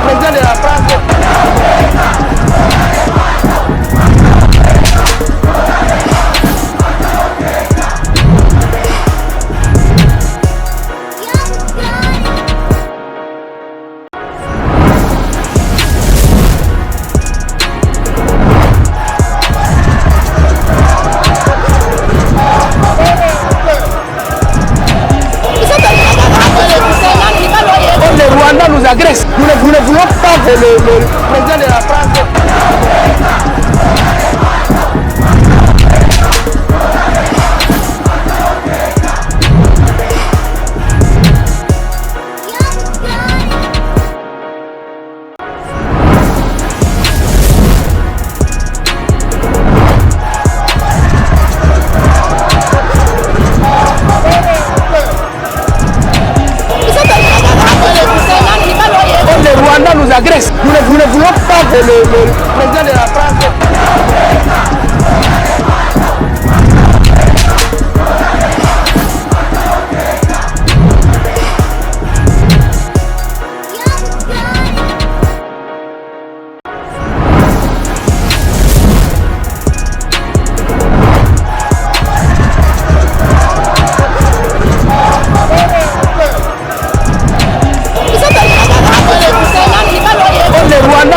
président de la France. Nous agresse. Nous ne voulons pas que le président de la France. Nous agresse. Nous ne voulons pas que le président de la France.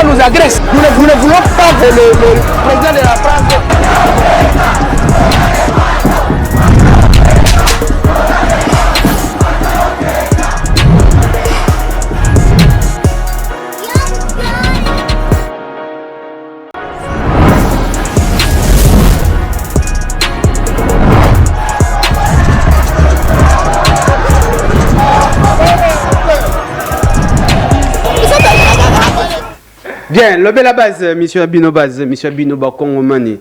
Nous agresse. Nous ne voulons pas que le président de la France. Bien, le bel à base, monsieur Abino Baz, monsieur Abino Bakong Mani.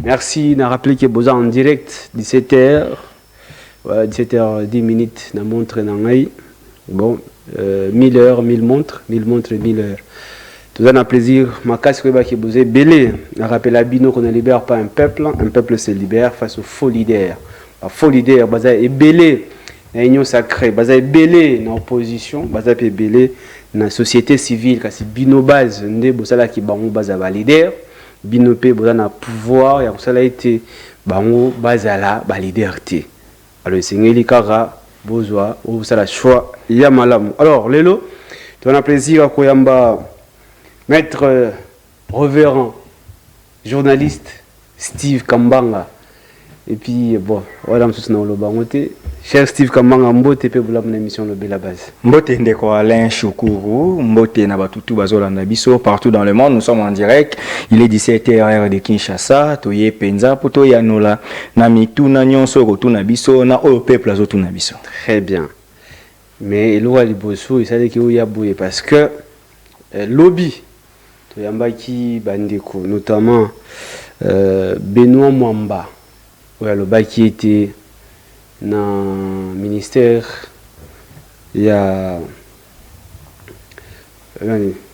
Merci de rappeler que vous êtes en direct, 17h, voilà, 17h10 minutes, na montre nangai. Bon, 1000 heures, 1000 montres, 1000 montres et 1000 heures. Tout ça, un plaisir. Ma casse que vous êtes belé. Je rappelle Abino qu'on ne libère pas un peuple se libère face aux faux leaders. Les faux leaders, vous êtes belé, la union sacrée, vous êtes belé dans l'opposition, vous êtes belé. Dans la société civile, quand c'est Bino Baz, ndé bosala ki bango baza valider, Bino pe bozana pouvoir, ya bosala été bango bazala validerté. Alors sengeli kara bozwa ou bosala choix ya malamu. Alors lelo, tu as plaisir à koyamba maître révérend journaliste Steve Kambanga. Et puis bon, voilà monsieur na lobangote. Cher Steve Kambanga mbote pe bula mon émission le bel à base. Mbote ndeko Alain Choukuru, mbote na batutu bazolanda biso partout dans le monde. Nous sommes en direct. Il est 17h heure de Kinshasa, toye penza poto ya nola na mituna nyonso rotuna biso na o peuple azotuna biso. Très bien. Mais elwa liboso isale ki oya boye parce que lobby to yambaki bandeko notamment Benoît Mwamba. Ouais, le bac qui était dans le ministère, il y a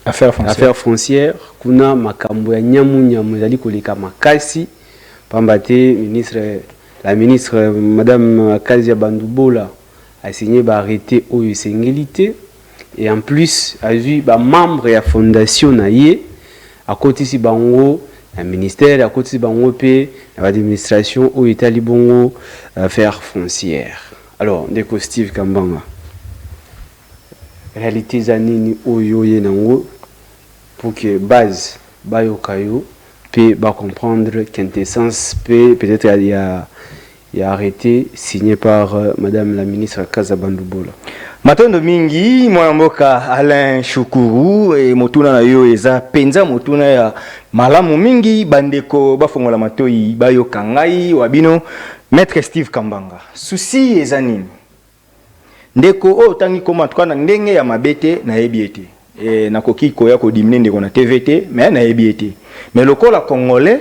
affaires foncières, kuna makambo ya nyamu zali koleka makasi pambate la ministre madame Kazia Bandubola a signé arrêté au singélité et en plus a vu ba membre ya fondation na ye à côté si bango un ministère à côté de l'administration où est Libongo affaires foncières. Alors, Ndeko Steve Kambanga. Réalité zanini oyoye nango pour que base bayo kayo peut comprendre quintessence peut-être il y a arrêté signé par madame la ministre Kazabandubola. Matondo mingi mboka Alain Choukuru et motuna na yo eza penza motuna ya malamu mingi bandeko bafongola matoi bayo kangai wabino maître Steve Kambanga. Souci eza nini? Ndeko o tangi koma tukana ndenge ya mabete na ebiete. E nakoki koya ko dimine ndeko na TVT mais na ebiete. Mais lokola congolais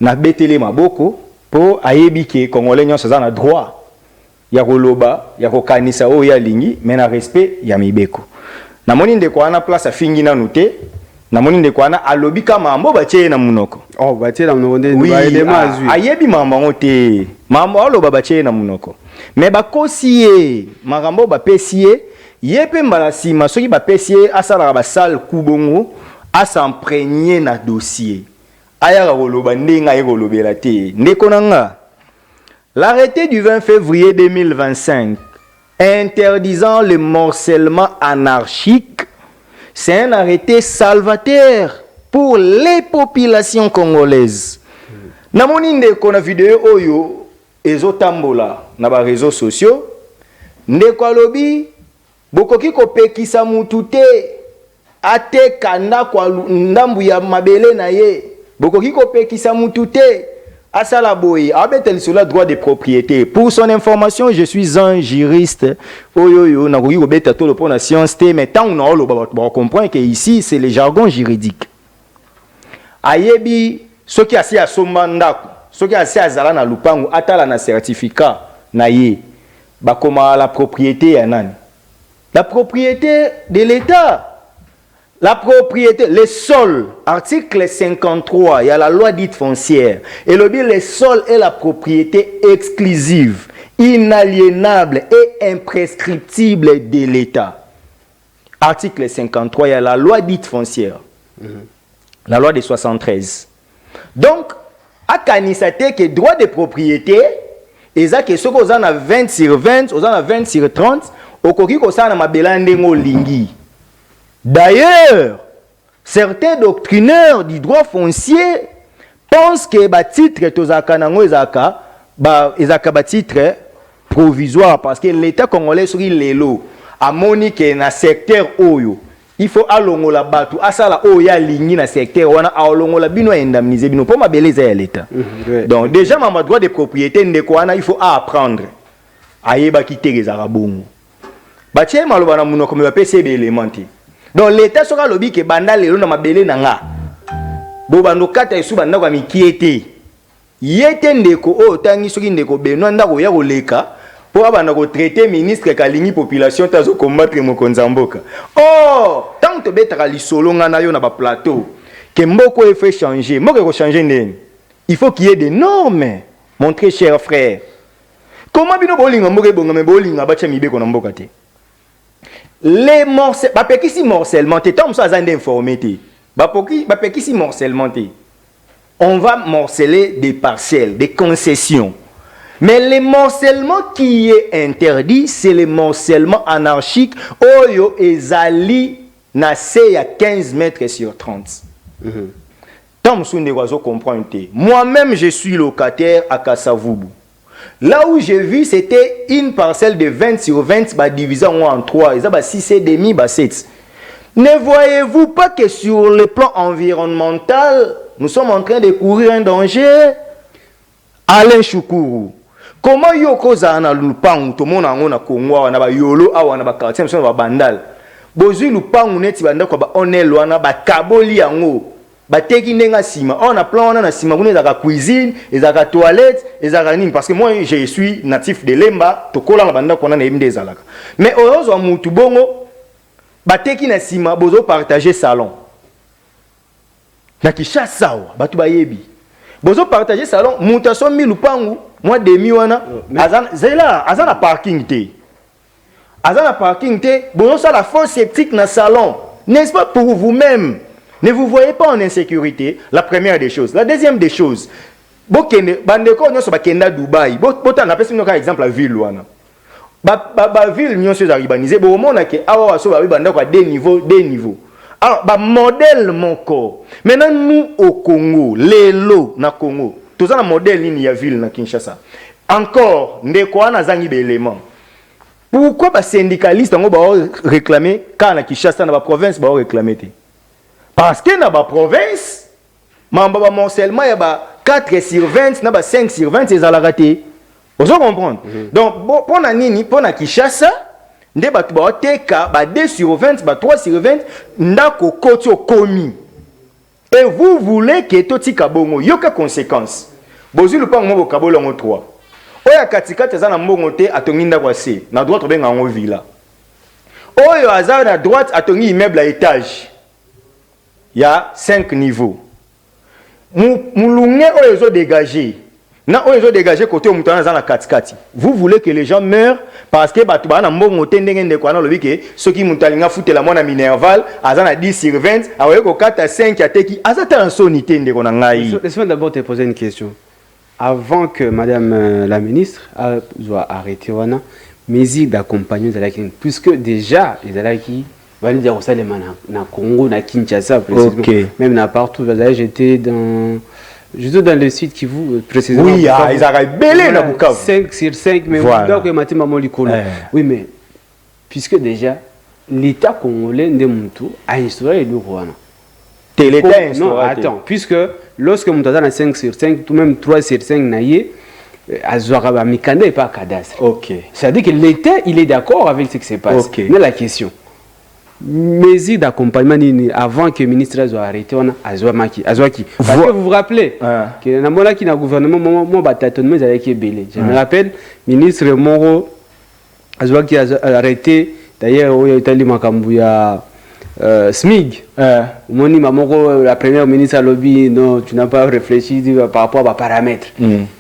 na betele maboko po ayebike congolais nyonso za na droit ya koloba ya kokanisa o ya lingi mais na respect ya mibeko. Na moni ndeko ana place afingi na nute na moni ndeko ana alobi kama mambo batie na munoko. Oh batie na munoko nde ba elema azwi. Ayebi mama ngote. Mama aloba batie na munoko. Mais bakosi ye makambo bapesi ye Yepe mbala sima soki ba pesi asala ba salle kubongo a s'imprégner na dossier. Aya koloba ndenga ekolobela te. Ndeko nanga. L'arrêté du 20 février 2025 interdisant le morcellement anarchique, c'est un arrêté salvateur pour les populations congolaises. Namoni ndeko na vidéo oyo ezotambola na ba réseaux sociaux. Ndeko alobi bokoki kopekisa mutu te ate kanda kwa ndambu ya mabele na ye. Bokoki kopekisa mutu te asala boye abetel sur le droit de propriété. Pour son information, je suis un juriste. Oyoyo nakoki kobeta to le pona science te, mais tant on a lo ba comprendre que ici c'est le jargon juridique. Ayebi soki asi asomba ndako, soki asi azala na lupangu atala na certificat na ye. Bakoma la propriété ya nani? La propriété de l'État. La propriété, les sols, article 53, il y a la loi dite foncière. Et le bien, les sols est la propriété exclusive, inaliénable et imprescriptible de l'État. Article 53, il y a la loi dite foncière. La loi de 73. Donc, à Kanisate, que droit de propriété, et ça, que ce qu'on a 20 sur 20, on a 20 sur 30, au koki ko sa na mabelande ngo lingi. D'ailleurs, certains doctrineurs du droit foncier pensent que ba titre tozaka nango ezaka ba titre provisoire parce que l'État congolais sur lelo a moni que na secteur oyo il faut alongola batu asala oya lingi na secteur wana alongola bino indemniser bino pour mabeleza ya l'État. Donc déjà ma droit de propriété ndeko wana il faut apprendre ayeba kitereza bongo. Batie maloba na munoko me ba pese be élémenti. Donc l'État sera lobby que banda lelo na mabele nanga. Bo bando kata esu banda kwa mikiete. Yete ndeko o tangi soki ndeko beno ndako ya koleka pour banda ko traiter ministre kalingi population tazo combattre mokonzamboka. Oh, tant to betaka lisolo ngana yo na ba plateau que mboko e fait changer, mboko ko changer ndeni. Il faut qu'il y ait des normes, mon très cher frère. Comment bino bolinga mboke bonga me bolinga bacha mibeko na mboka te. Les morcels, bapekisi morcellement, tom ça zande informé te. Bapekisi morcellement te. On va morceler des parcelles, des concessions. Mais le morcellement qui est interdit, c'est le morcellement anarchique. Oyo ezali na se ya 15 mètres sur 30. Tom Sunde Wazo comprend te. Moi-même, je suis locataire à Kassavubu. Là où j'ai vu, c'était une parcelle de 20 sur 20 divisée en 3. Ils ont 6 et demi, 7. Ne voyez-vous pas que sur le plan environnemental, nous sommes en train de courir un danger? Alain Choukuru. Comment yoko za na lupangu to mona ngona Kongo na ba yolo awa na ba quartier na ba bandal. Bozui lupangu neti banda ko ba onel wana ba kaboli yango. Bateki ndenga sima on a plan na sima kuna ezaka cuisine ezaka toilette ezaka nini parce que moi je suis natif de Lemba tokola na banda kona na yimde ezalaka mais oyozo mutu bongo bateki na sima bozo partager salon na Kinshasa wa batu bayebi bozo partager salon mutu asomi lupangu moi demi wana azana parking te azana parking te bozo ça la fosse septique na salon n'est-ce pas pour vous-même? Ne vous voyez pas en insécurité, la première des choses. La deuxième des choses, bandeko nyoso bakenda Dubaï. Bota na pesi par exemple la ville wana. Ba ville nyoso za urbanisé, bo mona ke awa so ba bandako à deux niveaux. Alors ba modèle moko. Maintenant nous au Congo, lelo na Congo. Toza na modèle nini ya ville na Kinshasa. Encore ndeko wana zangi be élément. Pourquoi ba syndicaliste ngo ba réclamer quand na Kinshasa na ba province ba réclamer te? Parce que dans la province, mamba morcellement, il y a 4 sur 20, il y a 5 sur 20, c'est à la raté. Vous comprenez? Donc, pour Nini, pour Kinshasa, il y a 2 sur 20, 3 sur 20, il y a commis. Et vous voulez que tout ce kabongo, il y a des conséquences. Vous voulez pas que kabolo en 3. Oya katika tezana mbongo te atonginda kwa se. Na droite benga en villa. Oyo azar na droite atongi immeuble à étage. Il y a 5 niveaux. Moulunge oyo dégagé. Na oyo dégager côté au mutana za na katikati. Vous voulez que les gens meurent parce que batu ba na mbongo tendenge ndeko na lobi ke soki mutalinga futela mwana Minerval azana 10 sur 20 awe ko 4 à 5 ateki azata en sonité ndeko na ngai. Laisse-moi d'abord te poser une question. Avant que madame la ministre soit arrêtée wana musique d'accompagnement puisque déjà ils allaient qui va dire ça les na Congo na Kinshasa précisément même na partout j'étais dans le site qui vous précisément. Oui, ils arrivent belé na Bukavu. 5 sur 5 mais donc matin maman likolo. Oui mais puisque déjà l'état congolais ndemuntu a instauré le Rwanda. L'État non, attends, puisque lorsque on a 5 sur 5, tout même 3 sur 5 naïe, Azouara Mikanda et pas cadastre. Ok. C'est-à-dire que l'État, il est d'accord avec ce qui se passe. Ok. Mais la question, mesures d'accompagnement avant que le ministre soit arrêté, on a Azouaki. Parce que vous vous rappelez que dans le gouvernement, mon batatonnement, ils avaient belé. Je me rappelle, ministre Moro, Azouaki a arrêté, d'ailleurs, il y a Italie Makambouya. SMIG, Moni Mamoko, la première ministre a lobby, non, tu n'as pas réfléchi par rapport à paramètres.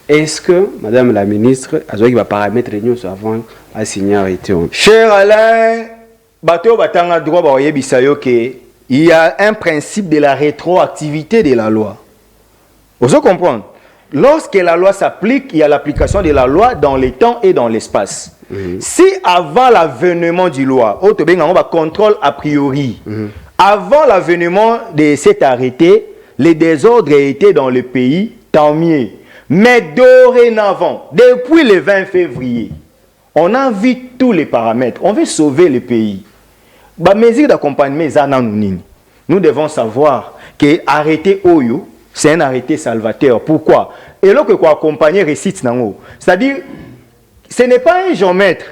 Est-ce que, madame la ministre, a dit qu'il va paramètres réunion avant à signer arrêté? Cher Alain, bateau batanga droit baoye bisayo que il y a un principe de la rétroactivité de la loi. Vous comprenez? Lorsque la loi s'applique, il y a l'application de la loi dans les temps et dans l'espace. Si avant l'avènement du loi, on va contrôle a priori, avant l'avènement de cet arrêté, les désordres étaient dans le pays, tant mieux. Mais dorénavant, depuis le 20 février, on a vu tous les paramètres. On veut sauver le pays. Mesure d'accompagnement, nous devons savoir que arrêter Oyo, c'est un arrêté salvateur. Pourquoi? Et là que quoi accompagner récite nango. C'est-à-dire, ce n'est pas un géomètre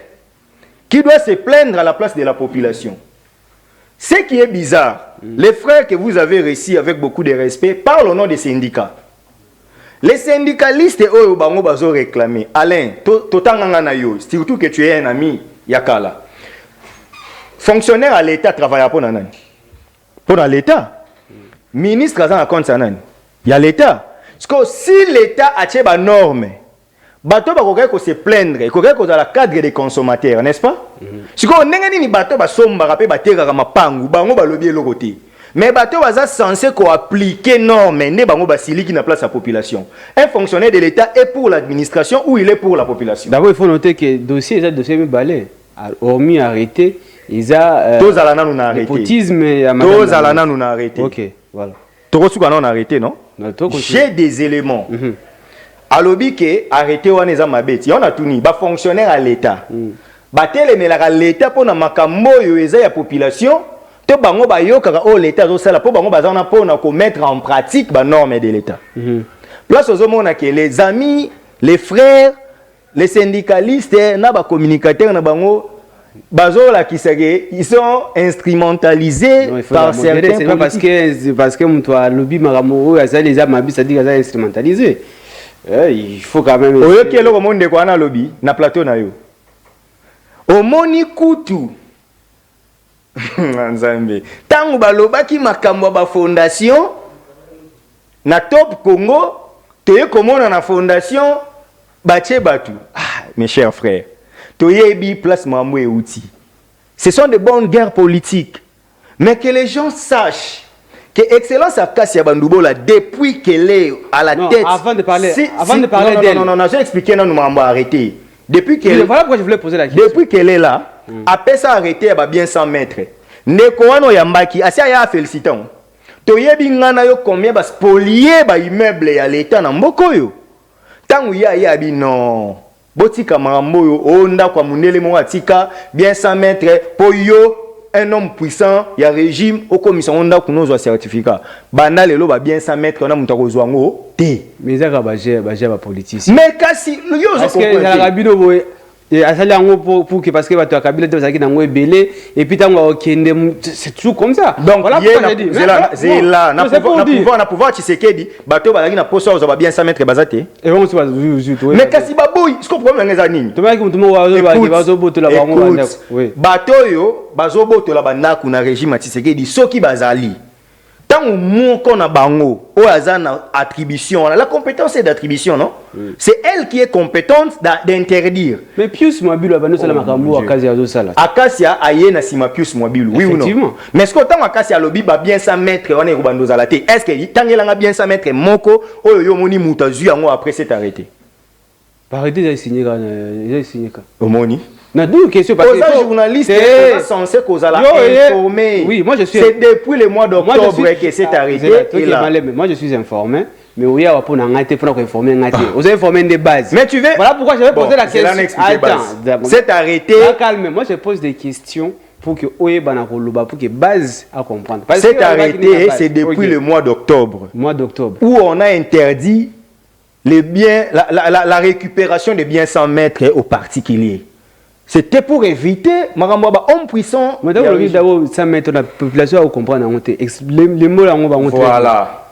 qui doit se plaindre à la place de la population. Ce qui est bizarre, les frères que vous avez réussi avec beaucoup de respect parlent au nom des syndicats. Les syndicalistes eux bango bazo réclamer. Alain, surtout que tu es un ami Yakala. Fonctionnaire à l'État travaille pour nanani. Pour l'État. Ministre à compte sanani. Il y a l'État. Parce que si l'État a des normes, bateau va se plaindre, il faut la cadre des consommateurs, n'est-ce pas? Si on n'a pas de bateau, va sombre, rapper bateau, ma pangu, bango ba lobby le côté. Mais bateau va censé appliquer normes, ne bango ba sili qui n'a place la population. Un fonctionnaire de l'État est pour l'administration ou il est pour la population. D'abord, il faut noter que dossier balai, hormis arrêté, ils a tous à la nous arrêté. Népotisme, tous à la nous arrêté. Ok, voilà. Tous on a arrêté, non? J'ai des éléments. Alobi ke arrêté wana za mabeti. On a tout ni ba fonctionnaire à l'État. Ba telemelaka l'État pour na makambo yo eza ya population. To bango ba yoka o l'État zo sala pour bango bazana pour na ko mettre en pratique ba normes de l'État. Place aux hommes que les amis, les frères, les syndicalistes na ba communicateurs na bango bazola kisage ils sont instrumentalisés par certains. C'est pas parce que mutwa lobby makambo ya les amabi ça dit que ça instrumentalisé. Il faut quand même. Oyo qui est le monde de quoi na lobby na plateau na yo. Omoni kutu. Nzambe. Tangu balobaki makambo ba fondation na Top Congo, toye komona na fondation bache batu. Ah, mes chers frères. Toyebi place mambo et outil. Ce sont de bonnes guerres politiques. Mais que les gens sachent que Excellence Akassia Bandoubola, depuis qu'elle est à la tête. Avant de parler, d'elle. Non, j'ai expliqué, non, nous m'avons arrêté. Depuis qu'elle. Voilà pourquoi je voulais poser la question. Depuis qu'elle est là, après ça arrêté, elle va bien 100 mètres. Nekoano Yambaki, Asia ya félicitant. Toyebi ngana yo combien va spolier ba immeuble ya l'État na mboko yo. Tangu ya bi non. Botika mambo yo onda kwa munele mo atika bien 100 mètres pour yo. Un homme puissant, il y a régime, au commission, on a un certificat. Banda lelo ba bien 100 mètres, on a monté au zoango. Mais ça va bager politicien. Mais kasi, parce que la rabino boy, et à ça pour que parce que tu as Kabila de Zaki dans belé et puis t'as c'est toujours comme ça. Donc voilà pourquoi j'ai dit. C'est là, na pouvoir Tshisekedi, bateau bazaki na poso za bien 100 mètres bazate. Et on se va. Mais kasi baboy, ce qu'on problème les anines. Tu vois que tout le monde va zo boto la bango. Oui. Bateau yo bazo boto la bandako na régime Tshisekedi soki bazali. tant mon qu'on a bango ou azana attribution la compétence est d'attribution non c'est elle qui est compétente d'interdire mais Pius Mwabilu abano sala makambo Akasia zo sala Akasia aye na sima Pius Mwabilu oui ou non mais est-ce que tant Akasia lobi ba bien ça mettre on est rubando zalate est-ce que tangela bien ça mettre moko oyo yo moni mutazu yango après c'est arrêté arrêté de signer omoni na deux questions parce que journaliste est censé causer la informer. Oui, moi je suis. C'est depuis le mois d'octobre que c'est arrêté. Moi je suis informé, mais oui, pour informer, vous informez des bases. Mais tu veux. Voilà pourquoi j'avais posé la question. Attends, c'est arrêté. Calme, moi je pose des questions pour que pour que base à comprendre. C'est arrêté, c'est depuis le mois d'octobre. Mois d'octobre. Où on a interdit les biens, la récupération des biens sans maître aux particuliers. C'était pour éviter Marambaba homme puissant. Madame le d'abord ça mettre la population à comprendre les mots là on va montrer. Voilà.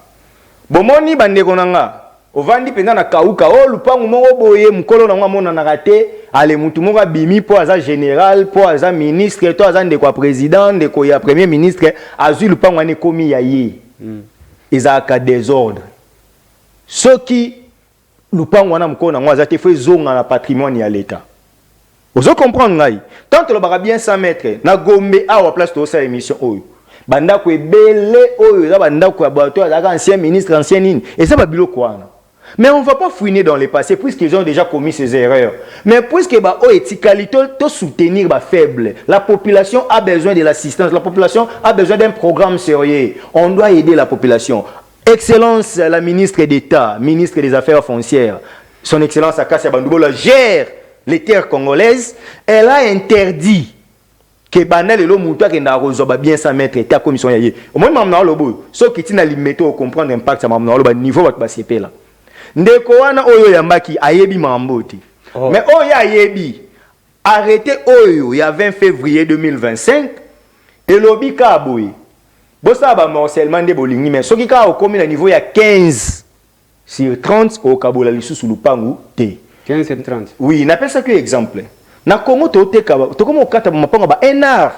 Bomoni bande konanga. Ovandi penda na kauka o lupangu moko boye mukolo na mona na raté ale mutu moko bimi po aza général po aza ministre to aza ndeko président ndeko ya premier ministre azu lupangu ane komi ya ye. Ezaka désordre. Ceux qui lupangu wana mukolo na aza te fait zonga na patrimoine ya l'état. Vous comprenez ngai tant que le bara bien 100 mètres na gombe à la place de sa émission oyo banda ko ebele oyo za banda ko abato za ancien ministre ancien nini et ça ba biloko wana mais on va pas fouiner dans le passé puisqu'ils ont déjà commis ces erreurs mais puisque ba o etikalité to soutenir ba faible la population a besoin de l'assistance la population a besoin d'un programme sérieux on doit aider la population excellence la ministre d'État ministre des affaires foncières son excellence Akasia Bandoubola gère les terres congolaises, elle a interdit que banal le moutou qui n'a pas bien sa mettre état commission yaye. Au moins mamna lobo, so qui tina limité au comprendre impact ça mamna loba niveau va passer là. Ndeko wana oyo yambaki ayebi mamboti. Mais oyo ayebi arrêté oyo il y a 20 février 2025 et lobi ka boy. Bossa ba morcellement de bolingi mais so qui ka au commun niveau il y a 15 sur 30 au kabola lisu sous lupangu te. 15 et 30. Oui, on appelle ça que exemple. Na Congo to comme au kata mapanga ba enar.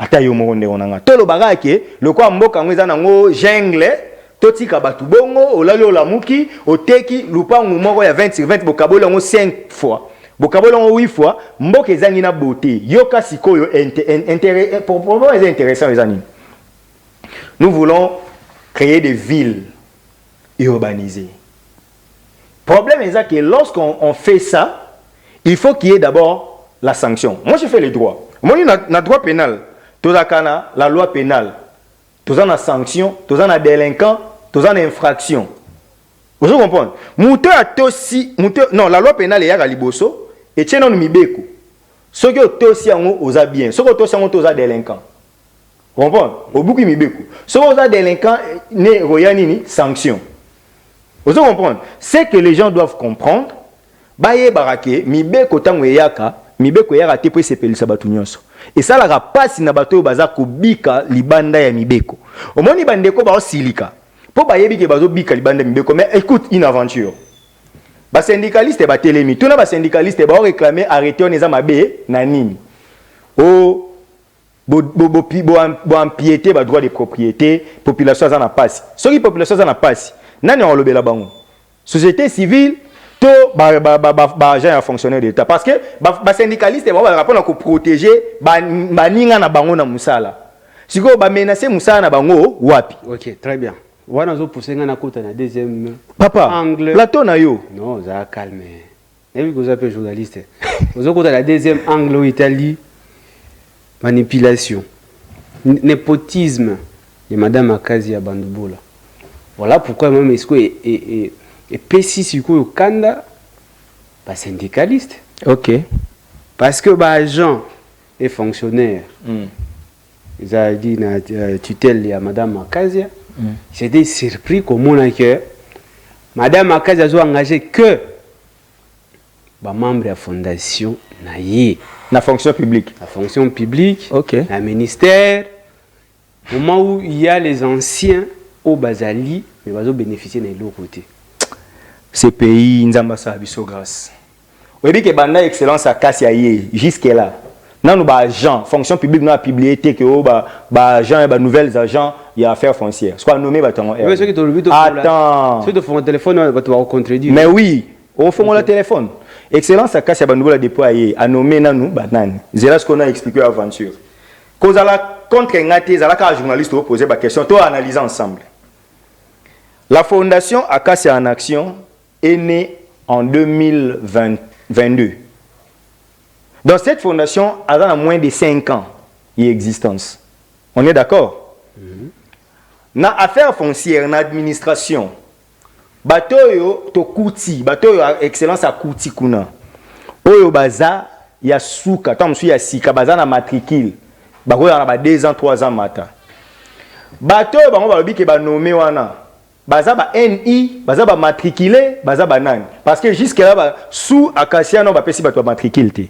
Ata yo monde onanga. To lo barake, le kwa mboka ngweza nango jungle, totika batu bongo, olali olamuki, oteki lupangu moko ya 20 sur 20 bokabolo ngo 5 fois. Bokabolo ngo 8 fois, mboka ezangi na beauté. Yoka sikoyo intérêt pour les intéressants les amis. Nous voulons créer des villes urbanisées. Problème est que lorsqu'on fait ça, il faut qu'il y ait d'abord la sanction. Moi, je fais les droits. Moi, il y a le droit pénal. Tout la loi pénale. Tout ça, la sanction. Tout ça, la délinquant. Tout ça, l'infraction. Vous comprenez? Non, la loi pénale est à Liboso. Et tiens, on mi beko. Ce qui est aussi aux bien. Ce qui est aussi aux délinquants. Vous comprenez? Au bout de mi beko. Ce qui est délinquant, n'est royanini sanction. Vous comprenez? C'est que les gens doivent comprendre. Baye barake, mibeko tango yaka, mibeko yaka te po sepelisa batu nyonso. Et ça la rapasi na bato baza ko bika libanda ya mibeko. Omoni bandeko ba osilika. Po bayebi ke bazo bika libanda mibeko, mais écoute une aventure. Ba syndicaliste ba telemi, tout na ba syndicaliste ba réclamer arrêter on eza mabe na nini. O bo empiéter ba droit de propriété, population za na passe. Soki population za na passe. Nani on lobela bango société civile to agent fonctionnaire d'État parce que ba syndicaliste ba rapport ko protéger ba ninga na bango na musala siko ba menacer musala na bango wapi. OK, très bien. Wana zo pousser na kota na deuxième papa angle plateau na yo non ça calme et puis vous appelez journaliste vous kota la deuxième angle en Italie manipulation népotisme de madame Akasia Bandoubola. Voilà pourquoi même est-ce que et P6 sur le Kanda pas syndicaliste. OK. Parce que bah agent et fonctionnaire. Ils ont dit na tutelle à madame Akasia. J'étais surpris comme on a que madame Akasia a engagé que bah membre de la fondation naïe la fonction publique. La fonction publique. OK. La ministère. Au moment où il y a les anciens au Bazali, mais va bénéficier de l'autre côté. Ce pays, Nzamba Sabiso grâce. Vous voyez que Banda Excellence a cassé jusque là. Nous avons agents, fonction publique, nous avons publié que agents et nouvelles agents il y a affaire foncière. Ce qu'on nommé bâtiment. Oui, ceux qui ont le but de attends. Ceux qui font un téléphone, tu vas contredire. Mais oui, au fond, on a le téléphone. Excellence, à Kassia Bandouba la déployé, à nommer Nanou, Banane. C'est là ce qu'on a expliqué à l'aventure. Quand on a contre un journaliste qui a posé la question, tout analyser ensemble. La fondation Acacia en Action est née en 2022. Dans cette fondation, elle a moins de 5 ans d'existence. On est d'accord? Dans l'affaire foncière, dans l'administration, bateau yo to kuti, bateau yo excellence à kuti kuna. Oyo baza ya souka, tant monsieur ya sika baza na matricule. Bako ya na 2 ans, 3 ans mata. Bateau yo bango balobi ke ba nommé wana. Baza ba NI, baza ba matriculé, baza ba nani. Parce que jusque là ba sous Acacia non ba pesi bato ba matricule te.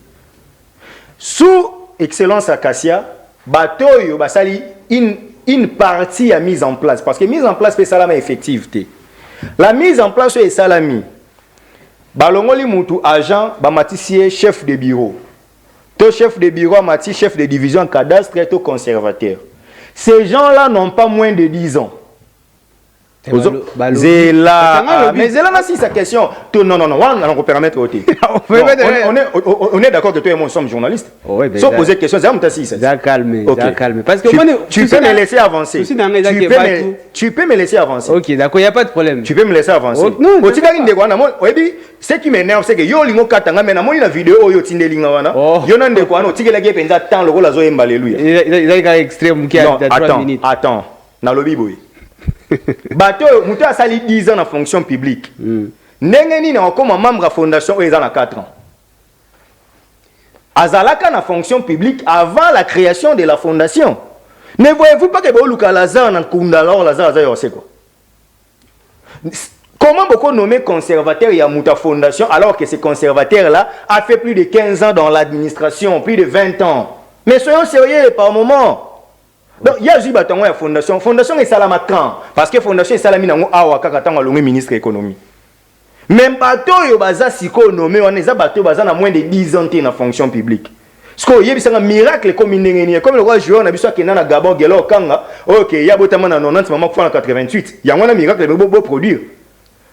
Sous excellence Acacia, bateau yo basali une partie a mise en place parce que mise en place peut salama effectivité. La mise en place est salami. Balongoli mutu agent, bamatissier chef de bureau. To chef de bureau, mati chef de division cadastre, to conservateur. Ces gens-là n'ont pas moins de 10 ans. Zéla. Mais Zéla, si sa question. Non, on peut permettre au on est d'accord que toi et moi sommes journalistes. Sans poser de questions, c'est un calme. Parce que tu peux me laisser avancer. Tu peux me laisser avancer. Ok, d'accord, il n'y a pas de problème. Tu peux me laisser avancer. Non, ce qui m'énerve, c'est que yo lingo katanga mais na moni la vidéo yo tinde linga wana. Yo nan de quoi no tikela ge penza temps le rôle azo embalelua. Il a un extrême qui a 3 minutes. Attends, na lobi boy. Bateau, mutu a sali 10 ans en fonction publique. Ndenge ni na comme membre de la fondation ils ont 4 ans. Azalaka na fonction publique avant la création de la fondation. Ne voyez-vous pas que Boluka Lazare na Kundala Lazare c'est quoi? Comment beaucoup nommer conservateur il y a Mouta Fondation alors que ce conservateur là a fait plus de 15 ans dans l'administration, plus de 20 ans. Mais soyons sérieux par moment. Donc, il y a eu la fondation. Fondation est salama quand? Parce que fondation est salami nango awa kakatanga longue ministre de l'économie. Même bateau yo baza siko nommé on est bateau baza na moins de 10 ans dans la fonction publique. Ce qu'il y a un miracle comme il comme le roi joueur on a vu ça qui na Gabon gelo kanga. OK, il y a botamana 90 maman en 88. Il y a un miracle beau produire.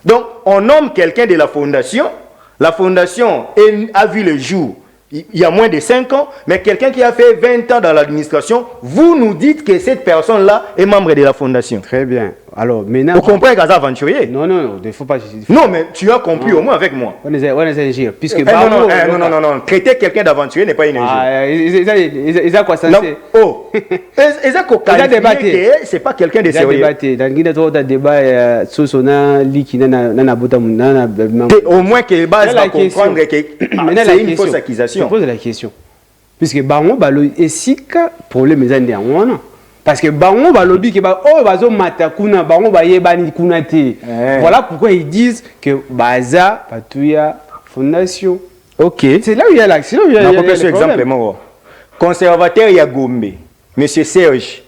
Donc, on nomme quelqu'un de la fondation. La fondation a vu le jour il y a moins de 5 ans, mais quelqu'un qui a fait 20 ans dans l'administration, vous nous dites que cette personne-là est membre de la fondation. Très bien. Alors, maintenant... Vous comprenez qu'elle est aventurier? Non, il ne faut pas... Non, mais tu as compris au moins avec moi. On est ingénieur. Puisque non. Traiter quelqu'un d'aventurier n'est pas une ingénieur. Ils ont quoi sensé? Oh. Ils ont débatté. C'est pas quelqu'un de sérieux. Ils ont débatté. Dans le débat, au moins que base va comprendre que c'est une fausse accusation. Je pose la question. Puisque Bango Balo est si problème est en parce que Bango Balobi que oh bazo matakuna Bango baye bani kunate. Voilà pourquoi ils disent que Baza Patouya Fondation. OK. C'est là où il y a l'action. On a un exemple conservateur il y a Gombe. Monsieur Serge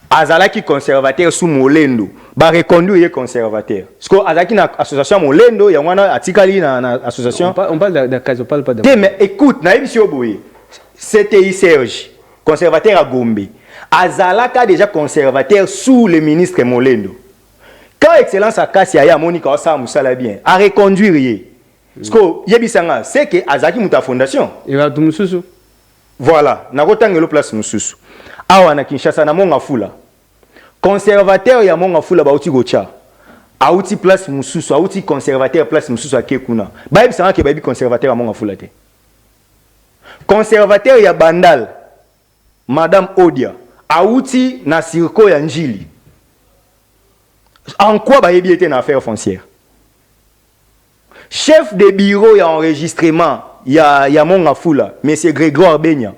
Azalaki conservateur sous Molendo. Ba reconduire conservateur. Parce que Azalaki na association Molendo, il y a une atikali na association. On parle de cas, on parle pas de. Mais écoute, na biso boye. CTI Serge, conservateur à Gombe. Azalaka déjà conservateur sous le ministre Molendo. Quand excellence Acacia ya Monica Osa Musala bien, a reconduire. Parce que yebisanga, c'est que Azaki muta fondation. Il va tout mususu. Voilà, na kotangelo place mususu. Awa na Kinshasa na monga fula. Conservateur ya monga fula ba uti gocha. Auti place mususu, auti conservateur place mususu akekuna. Ba yebisanga ke ba yebi conservateur ya monga fula te. Conservateur ya Bandal, Madame Odia, Aouti na Sirko ya Njili. En quoi bayebi était na affaire foncière? Chef de bureau ya enregistrement, ya Monga Fula, Monsieur Grégoire Benya.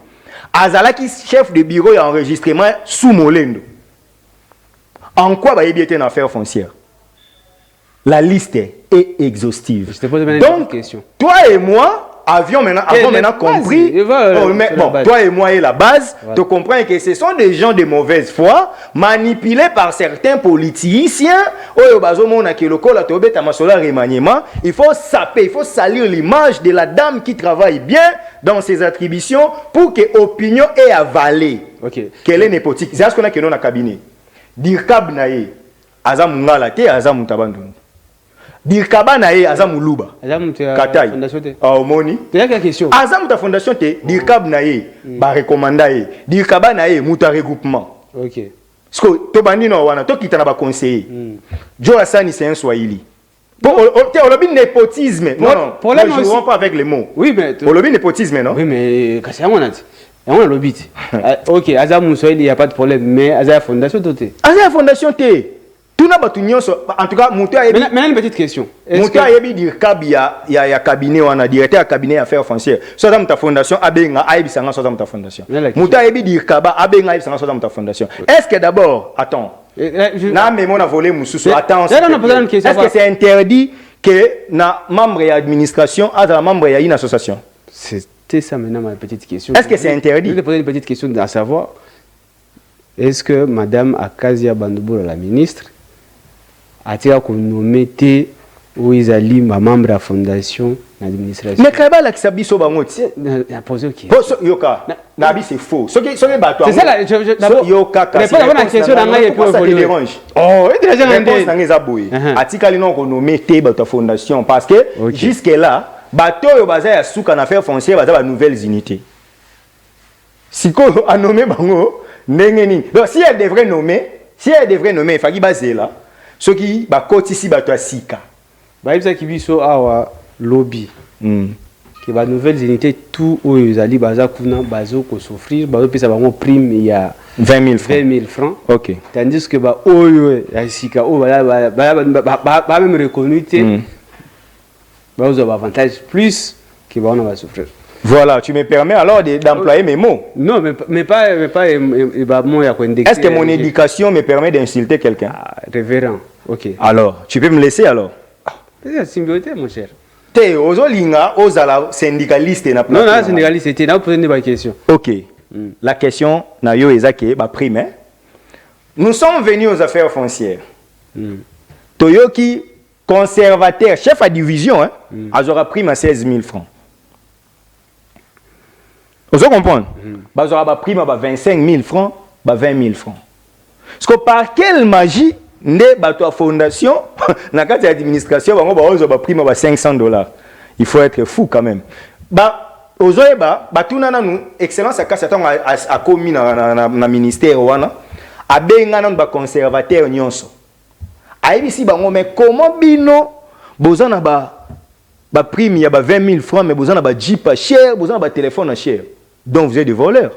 Azalaki chef de bureau ya enregistrement sous Molendo. En quoi bayebi était na affaire foncière? La liste est exhaustive. Je te pose une donc, question. Toi et moi, avons maintenant compris. Bon, toi et moi et la base, tu comprends que ce sont des gens de mauvaise foi, manipulés par certains politiciens. Il faut saper, il faut salir l'image de la dame qui travaille bien dans ses attributions pour que l'opinion ait avalé qu'elle est népotique. C'est ce qu'on a dans le cabinet. dirkab na ye aza mungala te aza mutabandoni dirkaba na ye aza muluba katai omoni aza muta fondation te dirkab na ye ba recommanda ye dirkaba na ye muta regroupement OK parce que to bandi no wana to kitana ba conseiller Jo Hassani c'est un swahili on a népotisme non problème je ne joue pas avec les mots oui mais on a népotisme non oui mais kasi on a l'obit. OK, Aza Moussoïli, il n'y a pas de problème, mais Aza Fondation Toté. Aza Fondation T. Tout n'a pas tout en tout cas, maintenant une petite question. Monté a yebi dire kabia ya cabinet on a directeur à cabinet affaires foncières. Soit dans ta fondation abenga aibi sanga soit dans ta fondation. Monté a yebi dire kaba abenga aibi sanga soit dans ta fondation. Est-ce que d'abord, attends. Na mais mon a volé moussou. Attends. Est-ce que c'est interdit que na membre de l'administration à la membre d'une association? C'était ça maintenant ma petite question. Est-ce que c'est interdit? Je vais poser une petite question à savoir. Est-ce que Madame Akazia Bandouboula, la ministre, a-t-elle nommé où ils allaient ma membre de la fondation d'administration? Mais quand même, ça biso bangoti. A posé OK. Yoka, nabi c'est faux. Ce qui bateau. C'est ça là. Yoka. Mais pas la question d'anga et puis ça te dérange. Oh, et déjà j'ai réponse d'anga zaboué. Atikali non renommé té bateau fondation parce que jusque là bateau yo baza ya souka na affaire foncière baza ba nouvelles unités. Siko a nommé bango ndengeni. Donc si elle devrait nommer, il faut qu'il base là. Ce qui ba kotisi bato asika. Ba ibisa kibiso awa lobby. Qui ba nouvelles unités tout où ils allaient baza kuna bazo ko souffrir, bazo pesa bango prime il y a 20 000 francs. OK. Tandis que ba oyo asika o ba même reconnu bah, vous avez avantage plus que on va souffrir. Voilà, tu me permets alors d'employer mes mots. Non, mais pas moi est-ce que mon éducation me permet d'insulter quelqu'un? Révérend. OK. Alors, tu peux me laisser alors? C'est symbioté mon cher. T'es aux olinga, aux ala syndicalistes na non, non, syndicaliste c'était là poser des questions. OK. La question na yo ezake ba prime. Nous sommes venus aux affaires foncières. Toyoki conservateur, chef à division, hein, aura pris ma 16 000 francs. Vous comprenez? Aura pris ma 25 000 francs, 20 000 francs. Parce que par quelle magie, ne bateau fondation, na carte d'administration, aura pris ma 500 $. Il faut être fou quand même. Tout nous excellence à commis na ministère wana, a benga nan ba conservateur nyonso. Aïbisi bango mais comment bino besoin na ba prime ya ba 20 000 francs mais besoin na ba jeep cher besoin na ba téléphone cher donc vous êtes des voleurs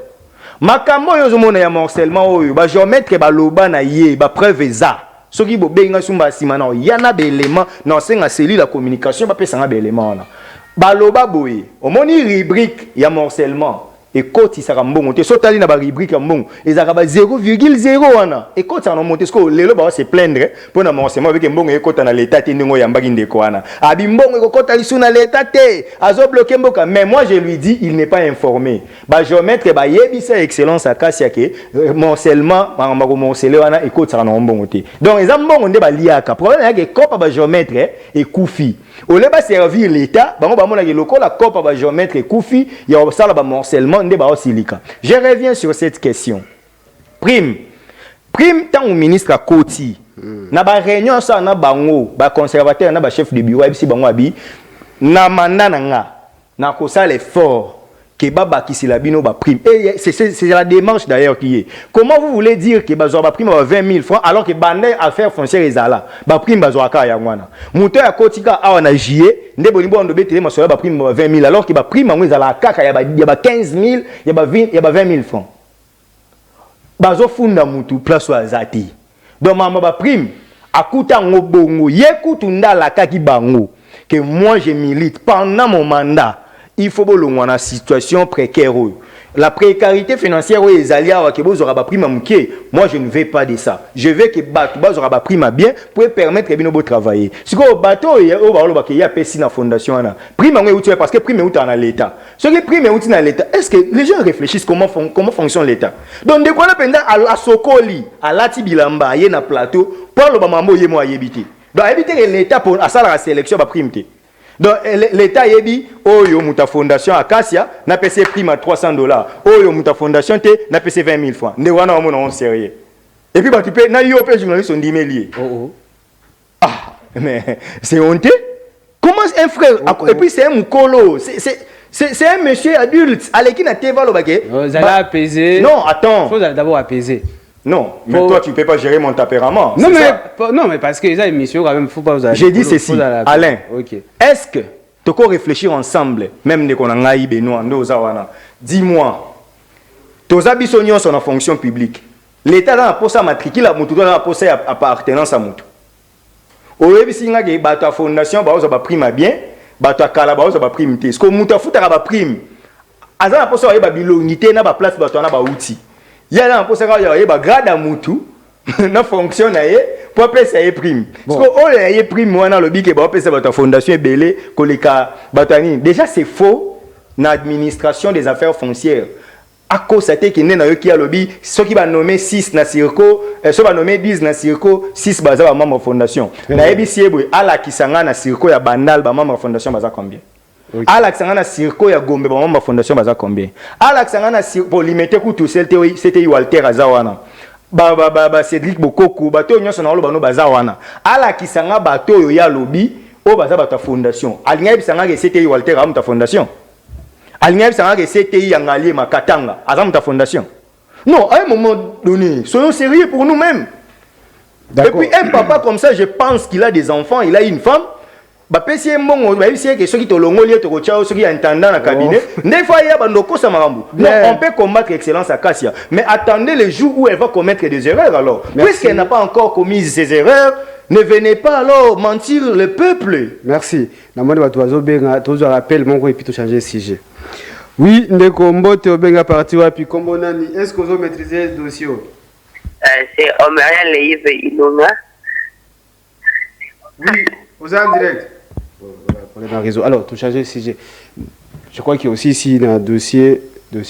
makambo yo zomona ya morcellement oyo ba géomètre ba loba na ye ba preuve eza soki bo benga sumba sima na yana be élément na senga cellule la communication ba pesa nga be élément na ba loba boye omoni rubrique ya morcellement et quand il sera bon monter sotali na ba rubrique bon ils araba 0,0 wana et quand ça non monter ce que lelo ba se plaindre pour na morcellement avec mbongo et quand na l'état te ndingo ya mbaki ndeko wana abi mbongo ko kota lisu na l'état te azo bloquer mboka mais moi je lui dis il n'est pas informé ba géomètre ba yebisa excellence akasia ke morcellement ba morceler wana et quand ça non mbongo te donc ils am mbongo nde ba liaka problème ya ke kopa ba géomètre et koufi au lieu ba servir l'état bango ba mona ke lokola kopa ba géomètre et koufi ya sala ba morcellement. Je reviens sur cette question. Prime tant au ministre à Koti. Na ba réunion ça na bango, ba conservateur na ba chef de bureau ici bango abi na manana nga na ko ça l'effort que baba qui la bino ba prime. Et c'est la démarche d'ailleurs qui est. Comment vous voulez dire que bazo ba prime ba 20 000 francs alors que bandé affaire foncière ezala ba prime bazo aka ya ngwana. Muto ya Kotika awa na jier nde bonimbo ndo betele masoya ba prime ba 20 000 alors que ba prime ngo ezala kaka ya ba 15 000 ya ba 20 000 francs. Bazo funda mutu place wa zati. Donc mama ba prime akuta ngobongo yekutu ndala kaki bango que moi je milite pendant mon mandat. Il faut que la situation précaire. La précarité financière, les alliés qui aura prime moi je ne veux pas de ça. Je veux que Batou aura prime bien pour permettre de travailler. Si le bateau il y a pessi dans la fondation, prime parce que prime est dans l'État. Ce qui prime est dans l'État, est-ce que les gens réfléchissent comment fonctionne l'État? Donc dès qu'on a pendant à Sokoli, à Latibilamba, il y a un plateau, pour le Bamambo il y a éviter. Donc éviter l'État pour à ça la sélection va prime. Donc l'État yebi oyo muta fondation Acacia na payé prime à $300. Oyo muta fondation te na payé 20 000 francs. Ne wana on sérieux. Et puis, bah, tu peux, na yo, journaliste, on dit, mais lié. Ah, mais c'est honteux. Comment un frère, et puis c'est un moukolo, c'est un monsieur adulte, à qui n'a pas le baguette. Vous allez apaiser. Non, attends. Il faut d'abord apaiser. Non, mais toi, tu ne peux pas gérer mon tempérament. Non, mais parce que les émissions, quand même, il ne faut pas vous aller. J'ai dit ceci, Alain. Ok. Est-ce que tu peux réfléchir ensemble, même dès qu'on a un Benoît, dis-moi, tous les bisonions sont en fonction publique. L'État a posé sa matricule, a posé appartenance à Moutou. Au début, si on a une fondation, on a prime à bien, on a une prime. Est-ce que Moutou a une prime? On a posé une bilonité, on a une place, on a un outil. Il y a un posé une grade à Moutou, on fonctionne pour appeler ça une prime. Parce que on a une prime, on a le bic et on appelle ça une fondation belé, déjà c'est faux dans l'administration des affaires foncières. À cause de qui a lobby, ceux qui va nommer 6 na circo, ceux qui va nommer 10 na circo, 6 baza ba membre fondation. Na ebisi eboy ala kisanga na circo ya Bandal ba membre fondation baza combien? Ala kisanga na circo ya Gombe ba membre fondation baza combien? Ala kisanga na circo pour limiter coût c'était Walter Azawana. Ba Cédric Bokoku bato nyonso na lo bano baza wana. Ala kisanga bato yo ya lobby o baza ba ta fondation. Alinga bisanga que c'était Walter am ta fondation. Aligné ça que CTI Yangali Makatanga, Azam ta fondation. Non, à un moment donné, soyons sérieux pour nous-mêmes. Et puis un papa comme ça, je pense qu'il a des enfants, il a une femme. Bah c'est bon, bah c'est que ceux qui te l'ongolien te retiennent, ceux qui entendent dans le cabinet. Des fois il y a bandoko samarambu. Non, on peut combattre l'excellence à Kassia, mais attendez le jour où elle va commettre des erreurs alors. Puisqu'elle n'a pas encore commis ces erreurs. Ne venez pas alors mentir le peuple. Merci. La moindre oiseau benga, tous rappel mon et puis tout changer de sujet. Oui, ne combo te benga parti wa puis combo nani. Est-ce que vous maîtrisez le dossier? C'est Omarian Leive Inonga. Oui, vous êtes en direct. Réseau. Alors, tout changer de sujet. Je crois qu'il y a aussi ici un dossier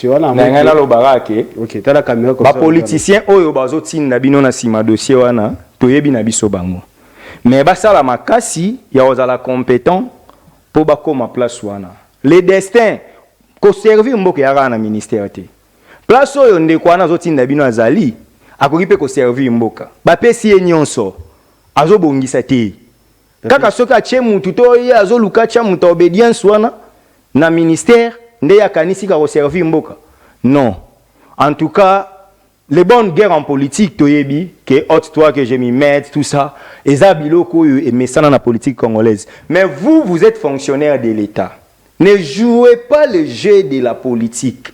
wana. Nangana lo barake. OK, t'as la caméra comme ça. Ba politicien oyo bazotinda bino na sima dossier wana, toyebi na biso bango. Mais basala makasi ya ozala compétent pour bakoma place wana. Les destins ko servir mboka ya na ministère te. Place oyo ndeko wana zotinda bino azali, akoki pe ko servir mboka. Ba pesi nyonso azobongisa te. Kaka soka che mutu to ye azoluka cha mutu obedience wana na ministère nde ya kanisi ka ko servir mboka. Non. En tout cas, les bonnes guerres en politique, toyebi, que toi que je m'y mette, tout ça, et ça biloko et mais ça dans la politique congolaise. Mais vous êtes fonctionnaire de l'État. Ne jouez pas le jeu de la politique.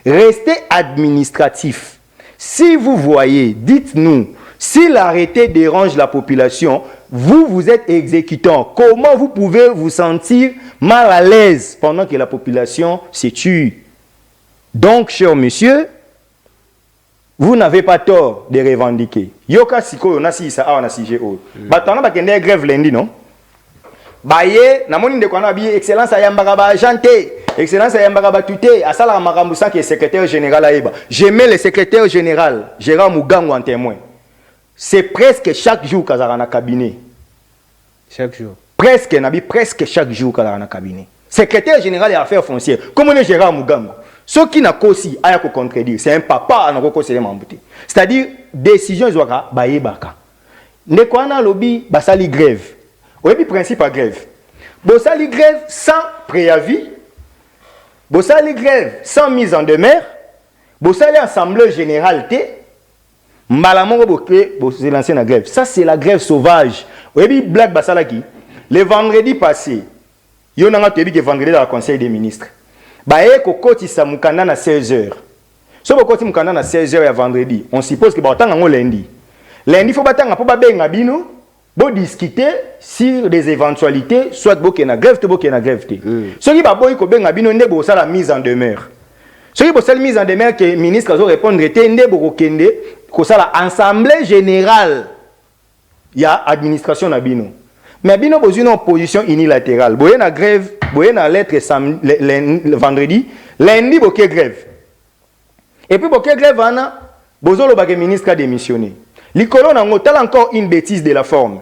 Restez administratif. Si vous voyez, dites-nous, si l'arrêté dérange la population, vous êtes exécutant. Comment vous pouvez vous sentir mal à l'aise pendant que la population se tue? Donc, cher monsieur, vous n'avez pas tort de revendiquer. Yoka siko na si sa na si GO. Batana ba kende grève lundi non? Baye na moni de kwana bi excellence ayambaka ba agente, excellence ayambaka ba tuté, asala makambu sa qui est secrétaire général aeba. Je mets le secrétaire général Gérard Mugango en témoin. C'est presque chaque jour kazara na cabinet. Chaque jour. Presque chaque jour kazara na cabinet. Secrétaire général des affaires foncières. Comment est Gérard Mugango? Ce qui n'a qu'à aussi à contredire, c'est un papa à n'a qu'à se m'embêter. C'est-à-dire décision zoaka baye baka. Ne quoi na lobby basali grève. Oui puis principe à grève. Bosali grève sans préavis. Bosali grève sans mise en demeure. Bosali assemblée générale té. Malamongo boké bosali lancer la grève. Ça c'est la grève sauvage. Oui puis black basalaki. Le vendredi passé, yonanga tebi que vendredi dans le conseil des ministres. Baye kokoti sa mukanda na 16h. So kokoti mukanda na 16h ya vendredi. On suppose que ba tanga ngo lundi. Lundi faut batanga po ba benga bino, bo discuter sur des éventualités, soit bo ke na grève te bo ke na grève te. So ki ba boy ko benga bino nde bo sala mise en demeure. So ki bo sala mise en demeure que ministre zo répondre te nde bo ko kende ko sala assemblée générale ya administration na bino. Mais bino bozu une opposition unilatérale. Boye na grève, boye na lettre le vendredi, lundi boke grève. Et puis boke grève ana, bozo lo bagé ministre a démissionné. Likolo na ngotala encore une bêtise de la forme.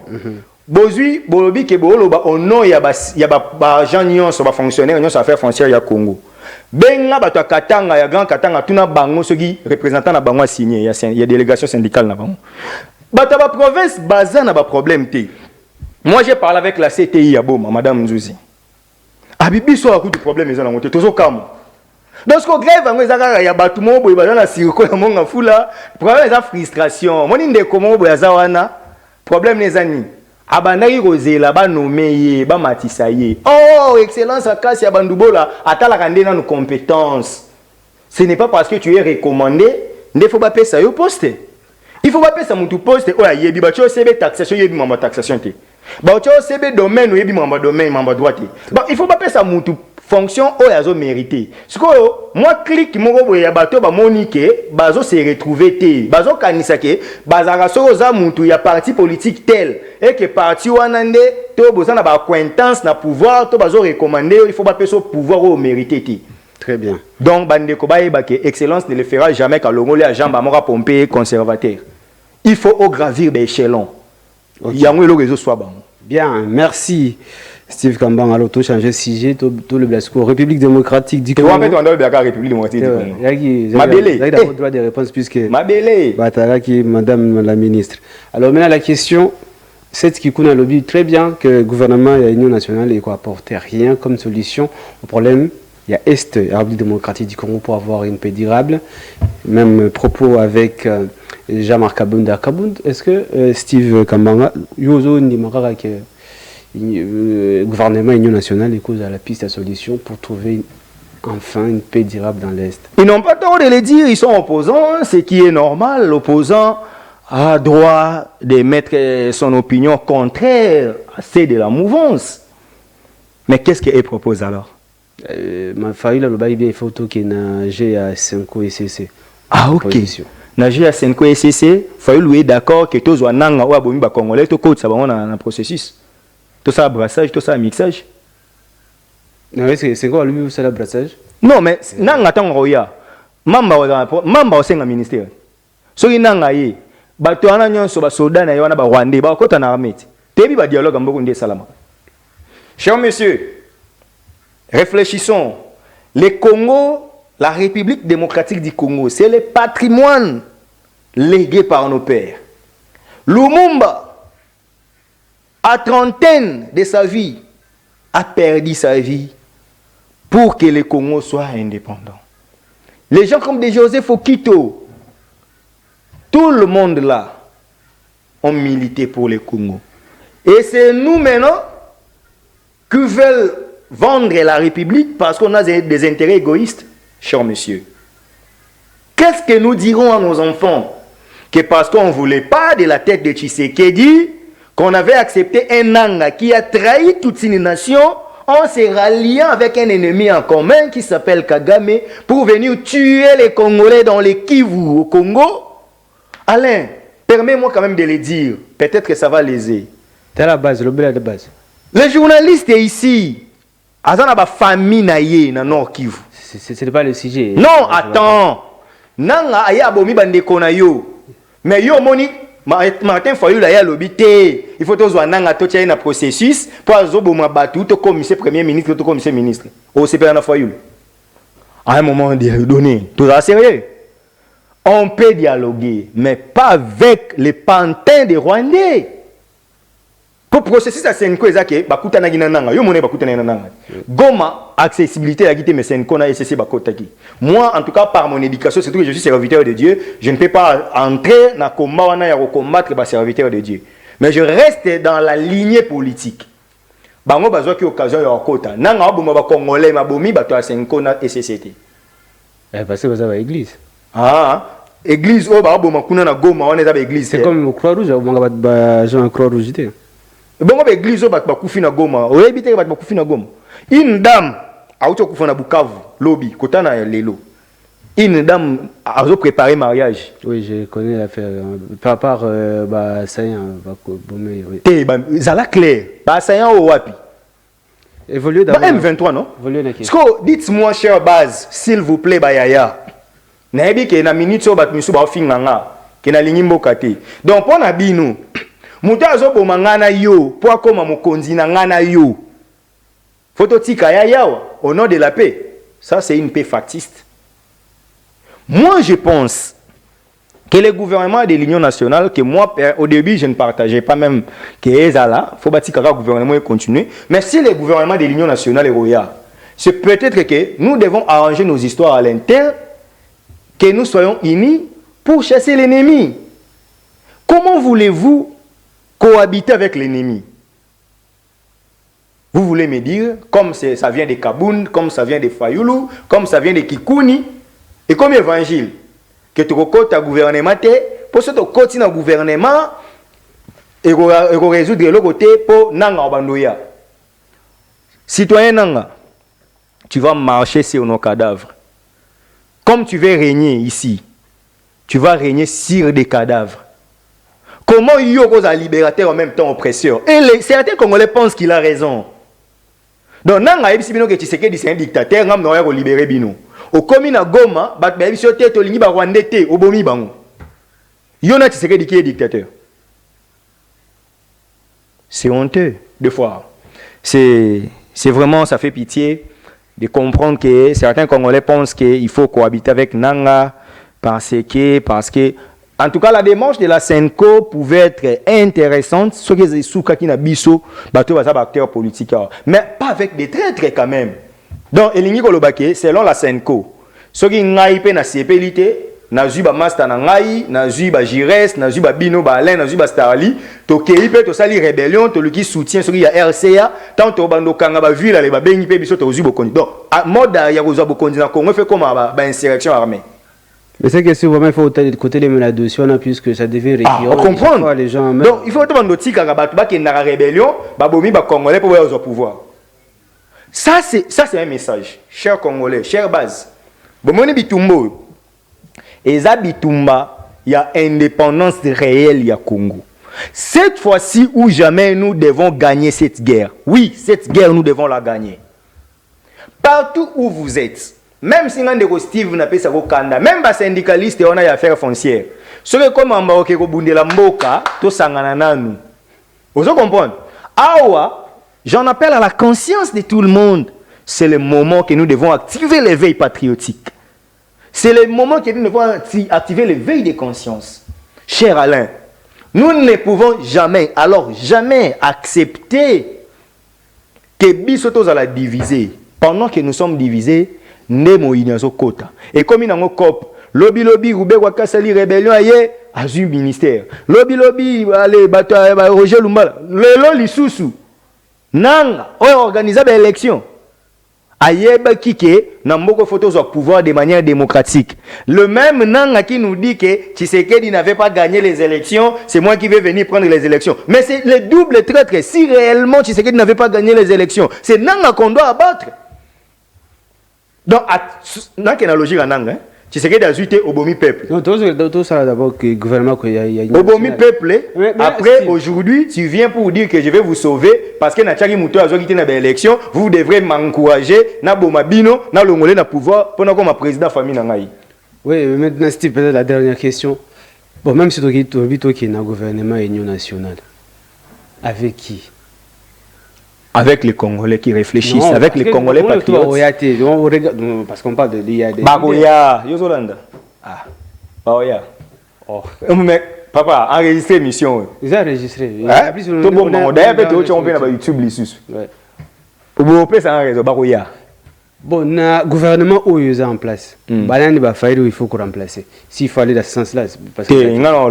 Bozui bolobi ke bolo ba ono ya ba Jean Nyonso ba fonctionnaire Nyonso affaires foncières ya Congo. benga bato ya Katanga ya Grand Katanga tuna bango soki représentant na bango signé ya délégation syndicale na bango bato ba province baza na ba problème té. Moi j'ai parlé avec la CTI ya Boma madame Nzuzi abibi so akuti problème ezana ngote tozo kamo donc ce grève ngo ezaka ya bato mo boye bazana sirko ya monga fula problème eza frustration moni ndeko mo boye azawana problème nezani abandaki kozela ba nommer ye ba matisa ye oh excellence akasi ya bandubola atalaka ndena nos compétences. Ce n'est pas parce que tu es recommandé ne faut pas pesa yo poste. Il faut pas pesa mutu poste oya yebi ba cho sebe taxation yebi mamba taxation te ba cho sebe domaine yebi mamba domaine mamba droit. Bon il faut pas pesa mutu fonction oya zo mérité. Ce que moi clique moko boye ya bato ba monique bazo se retrouver te bazo kanisa ke bazaka soko za mutu ya parti politique tel et que parti wana nde to bozana ba acquaintance na pouvoir to bazo recommander il faut pas pesa pouvoir au mérité te. Très bien. Donc bande ko baye ba ke excellence ne le fera jamais qu'à longole à jamba moko pomper conservateur. Il faut au gravir des échelons. Okay. Yango le réseau soit bon. Bien, merci. Steve Kambang, alors tout changer sujet, tout le Blasco, République démocratique du Congo. Tu vas mettre en République démocratique du Congo. Ma belle. Il a le droit de réponse puisque. Ma belle. Bataraki, madame la ministre. Alors maintenant la question, c'est ce qui connaît lobby très bien que le gouvernement et l'Union nationale ne apportent rien comme solution au problème. Il y a Est, la République démocratique du Congo pour avoir une paix durable. Même propos avec Jean-Marc Kabunda. Est-ce que Steve Kambanga, Yozo Ndimara, que le gouvernement et l'Union nationale est à la piste à solution pour trouver enfin une paix durable dans l'Est? Ils n'ont pas tort de le dire, ils sont opposants, ce qui est normal. L'opposant a droit de mettre son opinion contraire à celle de la mouvance. Mais qu'est-ce qu'il propose alors? Ma famille, il faut que nager à 5 SCC. Ah, ok. Nager à 5 SCC, il faut être d'accord que tous les gens qui sont congolais, tout le processus. Tout ça, brassage, tout ça, mixage. C'est quoi le brassage? Non, mais nanga attend roya. Mamba au sein du ministère. Soki nanga ye, bato wana nyonso ba soldat na wana ba Rwandais ba kota na armée. Tebi ba dialogue mboko ndé salama. Chers messieurs, réfléchissons. Le Congo, la République démocratique du Congo, c'est le patrimoine légué par nos pères. Lumumba, à trentaine de sa vie, a perdu sa vie pour que le Congo soit indépendant. Les gens comme des Joseph Okito, tout le monde là, ont milité pour le Congo. Et c'est nous maintenant qui veulent vendre la République parce qu'on a des intérêts égoïstes, chers messieurs. Qu'est-ce que nous dirons à nos enfants? Que parce qu'on ne voulait pas de la tête de Tshisekedi, qu'on avait accepté un Nanga qui a trahi toute une nation, on s'est rallié avec un ennemi en commun qui s'appelle Kagame pour venir tuer les Congolais dans les Kivu au Congo. Alain, permets-moi quand même de le dire, peut-être que ça va léser. C'est la base, le blé de base. Les journalistes ici, ils ont une famille dans Nord Kivu. Ce n'est pas le sujet. Non, attends. Nanga aya abomi bandeko na yo. Mais yo moni Martin Fayulu aya lobité. Il faut que nanga to tia na processus pour azoboma batu to commissaire premier ministre to commissaire ministre. Au CPA na Fayulu. À un moment donné, tout ça sérieux. On peut dialoguer, mais pas avec les pantins des Rwandais. Pour processus à Senko ezake bakuta na gina nanga yo mone bakuta na nanga Goma accessibilité à guité mais Senko na SCC bakotaki. Moi en tout cas par mon éducation surtout que je suis serviteur de Dieu, je ne peux pas entrer dans combat wana ya combattre ba serviteur de Dieu. Mais je reste dans la lignée politique. Bango bazwa ki occasion ya kota nanga oboma ba congolais mabomi bato ya Senko na SCCT. Parce que vous avez l'église. Ah église o ba oboma kuna na Goma wana za ba église. C'est comme le Croix Rouge, on va Jean Croix Rouge. Bon, l'église va kufi na Goma. Oyebi te va kufi na Goma. Une dame a auto kufa na Bukavu, lobby, kota na lelo. Une dame a préparé mariage. Oui, je connais l'affaire. Par rapport bah Sayan va bomber. Te ba zala clair. Ba Sayan o wapi. Évoluer d'abord. M23 non? Évoluer na qui? Dites-moi cher base, s'il vous plaît ba yaya. Na yebi ke na minute so bat misu ba finga nga. Ke na lingi mboka te. Donc pour na bino Mouta azobo mangana yo, pour comme mokonzi na ngana yo. Photo tika ya yawa, au nom de la paix. Ça, c'est une paix factiste. Moi, je pense que les gouvernements de l'Union nationale, que moi, au début, je ne partageais pas même que Ezala, il faut bâtir que le gouvernement continue. Mais si les gouvernements de l'Union nationale est royal, c'est peut-être que nous devons arranger nos histoires à l'interne, que nous soyons unis pour chasser l'ennemi. Comment voulez-vous cohabiter avec l'ennemi? Vous voulez me dire, comme ça vient de Kaboun, comme ça vient de Fayoulou, comme ça vient de Kikouni, et comme évangile, que tu recotes à gouvernement, pour ce que tu continues à gouvernement, et résoudre le côté pour Nanga Bandoya. Citoyen Nanga, tu vas marcher sur nos cadavres. Comme tu veux régner ici, tu vas régner sur des cadavres. Comment il y a un libérateur en même temps oppresseur? Et certains Congolais pensent qu'il a raison. Donc, Nanga Ebisibino que Tshisekedi c'est un dictateur, Nanga Noya libérer Bino. Au commune à Goma, Bat Ebisio Tete, Olingi Barwande Te, Obomi Bango. Yona Tshisekedi qui est dictateur. C'est honteux, deux fois. C'est vraiment, ça fait pitié de comprendre que certains Congolais pensent qu'il faut cohabiter avec Nanga parce que en tout cas, la démarche de la SENCO pouvait être intéressante, ce qui est sous Kakina Bisso, acteurs politiques, mais pas avec des traîtres quand même. Donc, Elingi Kolobake, selon la SENCO, ce qui est na CPLité, na Zuba Master na Ngai, na Zuba Jires, na Zuba Bino Balen, na Zuba Starali, to Keipe, to Sali Rébellion, to Luki soutient ce qui y a RCA, tant to Bando Kanga ba ville, les Babengi Pe Bisso, to Zubo Kondi. Donc, à mode ya Zubo Kondi na Congo, fait comme une insurrection armée. Mais c'est que si vraiment il faut côté les là-dessus, puisque ça devient récurrent. On comprend. Les gens donc il faut que tu aies une rébellion, babomi ba Congolais pour avoir au pouvoir. Ça c'est un message, chers Congolais, chers bases. Bomoni bitumbo. Eza bitumba, il y a indépendance réelle il y a Congo. Cette fois-ci ou jamais nous devons gagner cette guerre. Oui, cette guerre nous devons la gagner. Partout où vous êtes. Même si on Steve n'a pas ça kanda, même les syndicalistes on a affaires foncières. Ce que comme en Maroc ko bundela mboka to sangana nanu. Vous comprenez? Awa, j'en appelle à la conscience de tout le monde. C'est le moment que nous devons activer l'éveil patriotique. C'est le moment que nous devons activer l'éveil de conscience. Cher Alain, nous ne pouvons jamais, alors jamais accepter que Bissotos à la diviser. Pendant que nous sommes divisés, et comme il y a un cop, lobby Roubé Wakasali rébellion aye azul ministère. Lobby allez Roger Lumba. Le lisusu. Nang organiser des élections. Ayeba kike namboko photos au pouvoir de manière démocratique. Le même Nang qui nous dit que Tshisekedi n'avait pas gagné les élections, c'est moi qui vais venir prendre les élections. Mais c'est le double traître. Si réellement Tshisekedi n'avait pas gagné les élections, c'est Nang qu'on doit abattre. Donc, dans quelle logique en anglais, tu sais que ajouté au Bomi peuple. Non, tout ça d'abord que le gouvernement qu'il y a. Au Bomi peuple. Après, aujourd'hui, tu viens pour dire que je vais vous sauver parce que Natchaki Mouto a quitté dans l'élection. Vous devrez m'encourager. Na Bomabino, na Longolé, na pouvoir pour comme président famille Nangaï. Oui, maintenant c'était peut-être la dernière question. Bon, même si tu es dans le gouvernement Union nationale, avec qui? Avec les Congolais qui réfléchissent, non, avec les Congolais patriotes. Parce qu'on parle de l'IAD. Bagoya, Yozolanda. Ah, Bagoya. Oh. Mais, papa, enregistré mission. Ils ont enregistré. Tout bon, d'ailleurs, tu as fait YouTube, les Pour vous rappeler, ça a raison, Bagoya. Bon, le gouvernement où ils sont en place, il faut qu'on remplace. S'il faut aller dans ce sens-là, parce que. On est en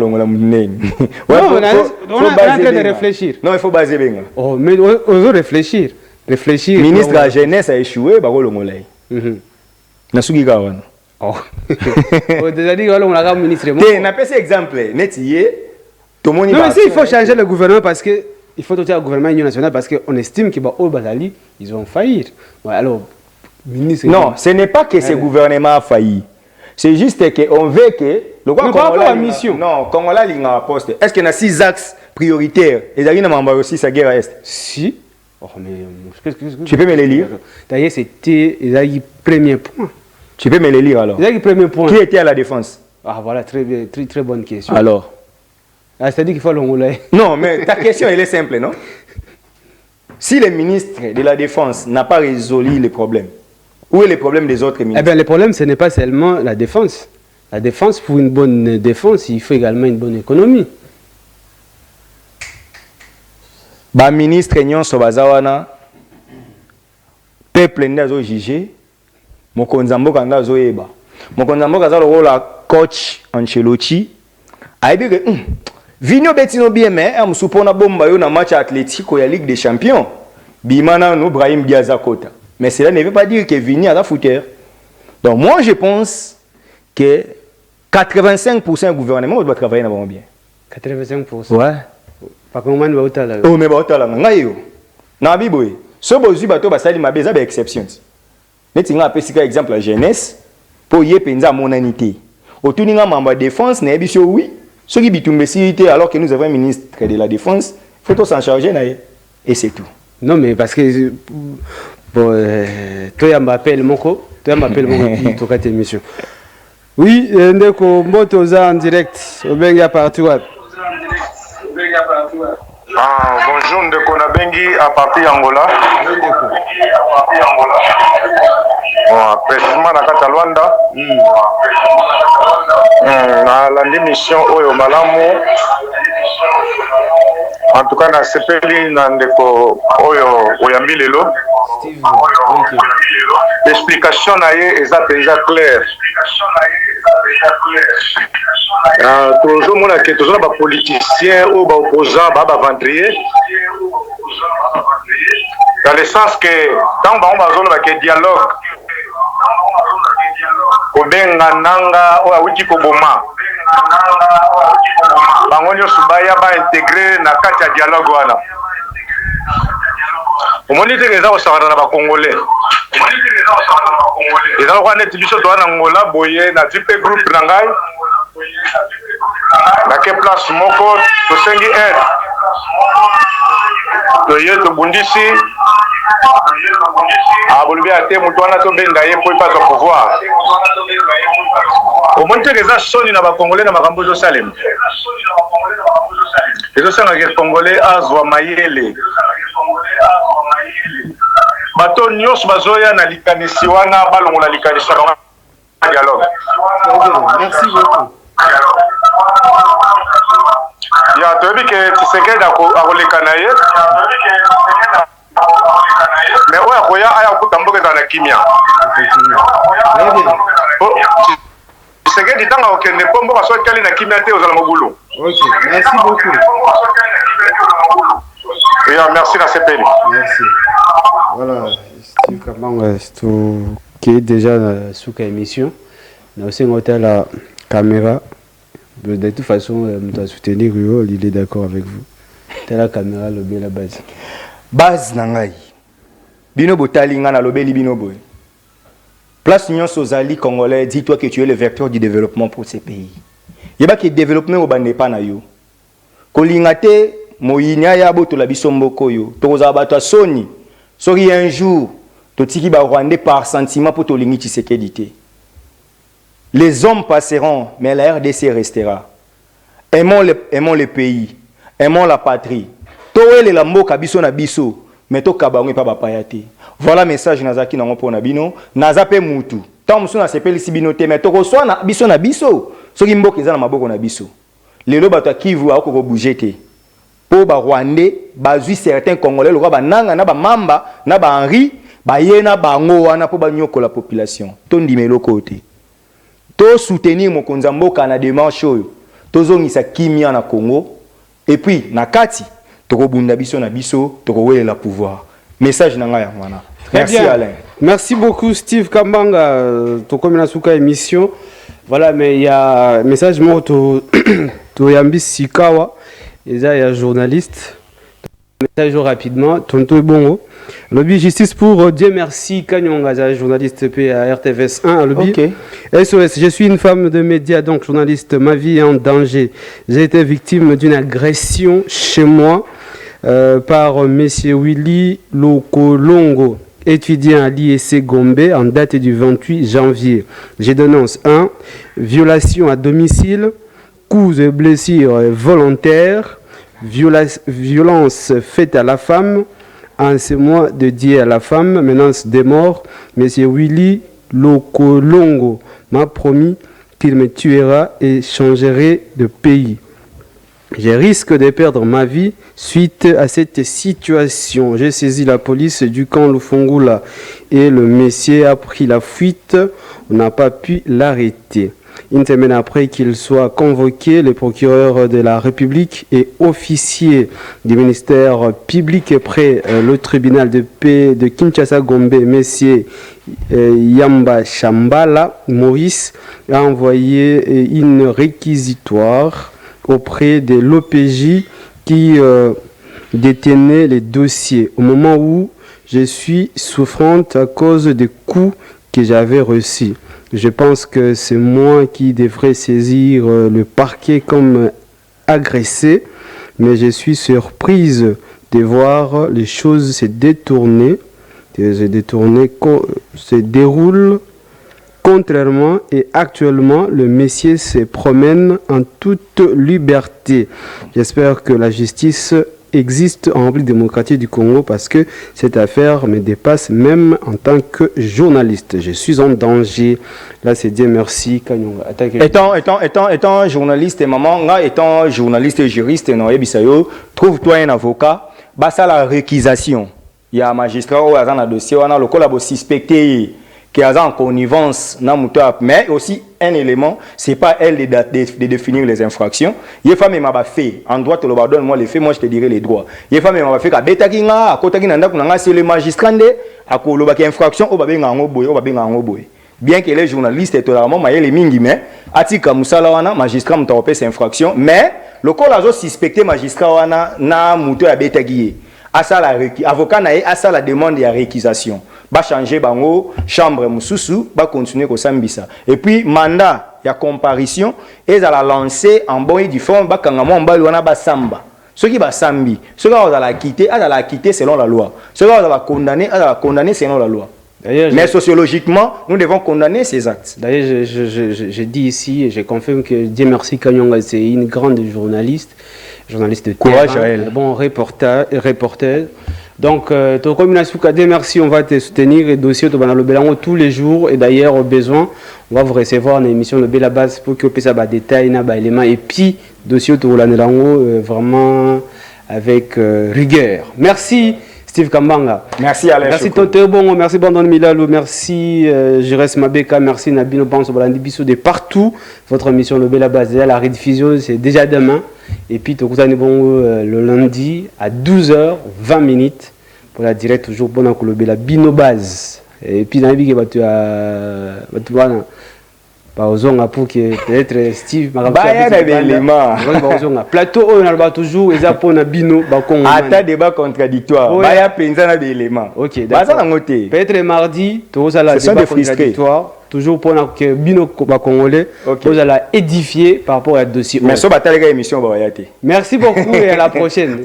train de réfléchir. Non, il faut baser bien. Oh, mais on veut réfléchir. Le ministre de la Jeunesse a échoué, il va Nasugi Gawan. Oh. Déjà dit qu'on a un ministre. On a fait exemple. Non, mais il faut changer le gouvernement parce que. Il faut doter le gouvernement Union nationale parce qu'on estime qu'ils vont faillir. Alors. Non, ce n'est pas que ce gouvernement a failli. C'est juste qu'on veut que le Congolais mission. Non, Congolais a poste. Est-ce qu'il y a 6 axes prioritaires et il y a aussi sa guerre à Est? Si. Oh, mais tu peux me les lire? D'ailleurs, c'était le premier point. Tu peux me les lire alors? Le premier point. Qui était à la défense? Ah voilà, très bonne question. Alors? C'est-à-dire qu'il faut l'Ongolais. Non, mais ta question elle est simple, non? Si le ministre de la Défense n'a pas résolu les problèmes, Où est le problème des autres ministres? Eh bien, le problème, ce n'est pas seulement la défense. La défense, pour une bonne défense, il faut également une bonne économie. Ba ministre nyonso bazawana peuple ndazo jugé mokonza mboka ndazo yeba mokonza mboka za lokola coach Ancelotti aibi que Vigno betino bien mais am supona bomba yo na match athlétique ya Ligue des Champions bimana no Brahim Diaz Kota mais cela ne veut pas dire que Vigny a la fouteur. Donc moi je pense que 85% du gouvernement doit travailler dans bien. 85%. Ouais. Pas comment on va au talent. Oh mais ba otala ngayo. Na biboy. Ce bozu bato basali mabeza ba exceptions. Neti nga pesika exemple la jeunesse pour y penza monanité. Otuninga mamba défense na ebisho oui. Ce qui bitumbesité alors que nous avons un ministre de la défense, faut tout s'en charger na et c'est tout. Non mais parce que bon toi m'appelle Moko, toi m'appelle Moko pour cette émission. Oui, ndeko mboto za en direct au benga partout. Bonjour ndeko na bengi à partir Angola. Précisément na kata Luanda. Na la mission oyo malamu. En tout cas na sepeli na ndeko oyo oyambi lelo. L'explication na ye est déjà claire. Toujours mon que toujours les politiciens ou les opposants ventrier dans le sens que tant on va que dialogue au benga nanga ou awiki koboma bango nyoso baya ba intégrer na kati ya dialogue wana omoni te eza osakana na bakongolais eza lokwa neti biso toa na ngola boye na jipe groupe na ngai na ke place moko tosengi aide toye tobundisi abolobi ate moto wana tobenga ye mpo epazwa pouvoir omoni te eza soni na bakongolais na makambo ezosalema ezosangaka congolais azwa mayele bato nyonso bazoya na likanisi wana balongola likanisi na dialogue. Merci beaucoup. Ya toyebi ke Tshisekedi akoleka na ye mais oyo akoya aya kokuta mboka ezala na kimia Tshisekedi ntango akokende mpo mboka so etali na kimia te ozala mobulu. Merci beaucoup. Ya merci na sepeli. Merci. Voilà, Steve Kabanga qui est déjà sous l'émission. On a aussi noté la caméra. De toute façon, on doit soutenir Rio, il est d'accord avec vous. C'est la caméra, le bien la base. Base nangai. Bino botali nga na lobeli bino boy. Place Union Sozali congolais, dis-toi que tu es le vecteur du développement pour ces pays. Yeba que développement au bande pas na yo. Kolingate moyinya ya boto la bisomboko yo. Toza bato soni. Sori un jour, totiki ba Rwandais par sentiment pour tolingi Tshisekedi. Les hommes passeront, mais la RDC restera. Aimons le pays, aimons la patrie. Towe le lambo kabiso na biso, mais to kabango pa bapayate. Voilà message nazaki na ngopo na bino, nazape mutu. Tant musu na sepeli si bino te, mais to ko so na biso na biso. Soki mboka eza na maboko na biso. Lelo bato Kivu ako ko bouger te. Po ba Rwandais, bazui certains Congolais, le ba nanga na ba mamba, na ba Henri, ba yena bango wana po ba nyoko la population. Tondi meloko te. To soutenir mokonza mboka na démarche oyo. Tozongisa kimia na Congo et puis na kati toko bunda biso na biso toko welela pouvoir. Message na ngaya wana. Merci bien. Alain. Merci beaucoup Steve Kambanga to comme na suka émission. Voilà mais il y a un message mo to Yambi Sikawa, il y a journaliste. Message rapidement, tonto bongo. Lobby justice pour Dieu merci Kanyonga, journaliste P à RTVS 1 lobby. OK. SOS, je suis une femme de médias donc journaliste, ma vie est en danger. J'ai été victime d'une agression chez moi par monsieur Willy Lokolongo, étudiant à l'IEC Gombe en date du 28 janvier. Je dénonce 1 violation à domicile, coups et blessures volontaires, violence faite à la femme, en ce mois dédié à la femme, menace de mort, M. Willy Lokolongo m'a promis qu'il me tuera et changerait de pays. Je risque de perdre ma vie suite à cette situation. J'ai saisi la police du camp Lufungula et le monsieur a pris la fuite. On n'a pas pu l'arrêter. Une semaine après qu'il soit convoqué, le procureur de la République et officier du ministère public près le tribunal de paix de Kinshasa-Gombe, M. Yamba Shambala Maurice, a envoyé une réquisitoire auprès de l'OPJ qui détenait les dossiers au moment où je suis souffrante à cause des coups que j'avais reçus. Je pense que c'est moi qui devrais saisir le parquet comme agressé, mais je suis surprise de voir les choses se détourner, se déroulent contrairement et actuellement le monsieur se promène en toute liberté. J'espère que la justice existe en République démocratique du Congo parce que cette affaire me dépasse même en tant que journaliste. Je suis en danger. Là, c'est Dieu merci. Étant journaliste et maman, étant journaliste et juriste, trouve-toi un avocat. Bah ça la réquisition. Il y a un magistrat ou un dossier, on a le collabo suspecté qui a en connivence, mais aussi un élément, c'est pas elle de définir les infractions. Il y a femme m'a fait, en droit, donne-moi les faits, moi je te dirai les droits. Il y a femme m'a fait qu'à Betakinga, à Kotakinanda, c'est le magistrat à Kolobaki infraction, au Babengango Boy. Bien que les journalistes et totalement, mais les mingi, mais Atika Moussalawana, magistrat m'tapé ces infractions, mais le col a suspecté magistrat wana na mouto à Betagier. Avocat na a ça la demande de réquisition. Va changer bango chambre mususu, va continuer ko sambisa. Et puis mandat ya comparution et à la lancer en bon et du fond ba kangamo mbali wana ba samba. Ceux qui va sambi, ceux qui va la quitter selon la loi. Ceux qui va condamner selon la loi. Mais sociologiquement, nous devons condamner ces actes. D'ailleurs, je dis ici et je confirme que Dieu merci Kanyonga, c'est une grande journaliste de courage terrain, à elle. Bon reporter. Donc, ton communauté Dieu merci, on va te soutenir et dossier le Bélango tous les jours et d'ailleurs au besoin, on va vous recevoir une émission de Bela Base pour que vous puissiez détailler les éléments et puis dossier tout le vraiment avec rigueur. Merci. Steve Kambanga. Merci Alain. Merci Tonté Bongo, merci Bandon Milalo, merci Jires Mabeka, merci Nabino Banso Balandi Bissou de partout. Votre émission Le Bela Base, la rediffusion c'est déjà demain. Et puis Tokuzani Bongo le lundi à 12h20 pour la direct toujours bon Le Bela Bino Base. Et puis Nabi qui va tu pour que peut-être Steve plateau on a toujours et pour na bino ata débat contradictoire baya penza na éléments. OK d'accord peut-être mardi tous à la débat contradictoire toujours pour que bino congolais vous allez édifier par rapport à dossier mais so batalega émission merci beaucoup et à la prochaine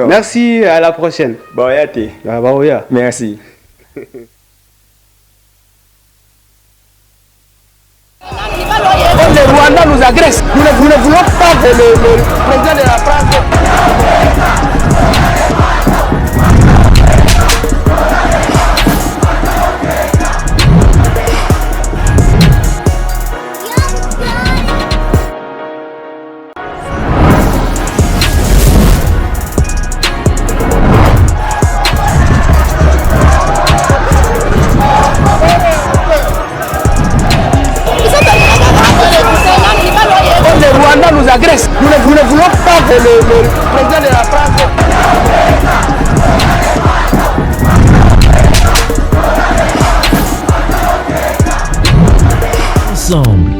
merci à la prochaine merci. Le Rwanda nous agresse. Nous ne voulons pas que le président de la France. Nous agresse. Nous ne voulons pas que le président de la France. Ensemble.